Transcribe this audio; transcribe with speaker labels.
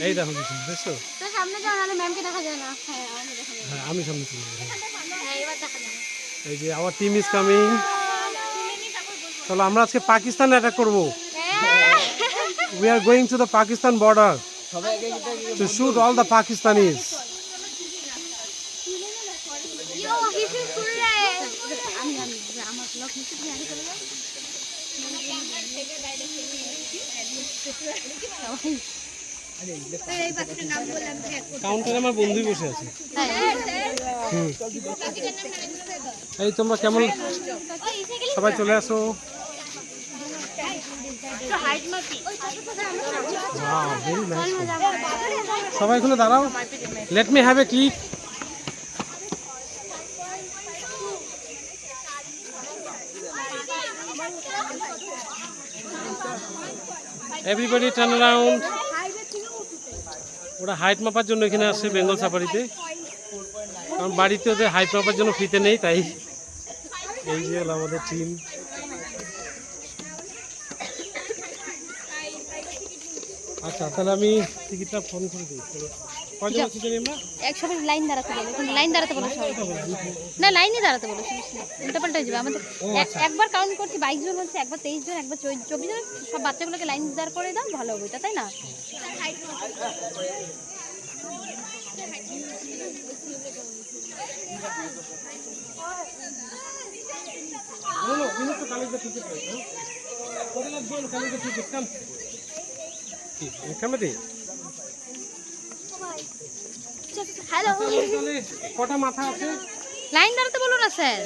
Speaker 1: এই দেখো দেখছো
Speaker 2: তো সামনে যাও নালে ম্যামকে দেখা যায় না। হ্যাঁ আমি দেখা যায়।
Speaker 1: হ্যাঁ আমি সামনে চলে যাবো।
Speaker 2: হ্যাঁ এবার দেখা যায়।
Speaker 1: এই যে আওয়ার টিম ইজ কামিং। চলো আমরা আজকে পাকিস্তান অ্যাটাক করবো। We are going to the Pakistan border to shoot all the Pakistanis.
Speaker 2: ইয়ো হিসি শুরু রে। আমি আমার ব্লগ নিচে দিয়ে আগে চলে যাও। এই পাখিটার নাম বললাম যে
Speaker 1: কাউন্টারে আমার বন্ধুই বসে আছে। এই তোমরা কেমন সবাই চলে আসো। Wow, very nice. সবাই এখানে দাঁড়াও। Let me have a click. Everybody turn around. ওরা হাইট মাপার জন্য এখানে আসছে বেঙ্গল সাফারিতে, কারণ বাড়িতে ওদের হাইট মাপার জন্য ফ্রিতে নেই, তাই এই যে হলো আমাদের টিম। আচ্ছা তাহলে আমি টিকিটটা ফোন করে দিই। কয়জন আছি জানি আমরা?
Speaker 2: একসাথে লাইন দাঁড়াতে বলো, লাইন দাঁড়াতে বলো সবাই। না লাইনে দাঁড়াতে বলো, উল্টা পাল্টা হয়ে যাবে আমাদের। একবার কাউন্ট করছি 22 জন হচ্ছে, একবার 23 জন, একবার 24 জন, সব বাচ্চাগুলোকে লাইন দাঁড় করে দাও, ভালো হবে এটা, তাই না? হ্যালো
Speaker 1: কটা মাথা আছে?
Speaker 2: লাইন দাঁড়াতে বলো না স্যার।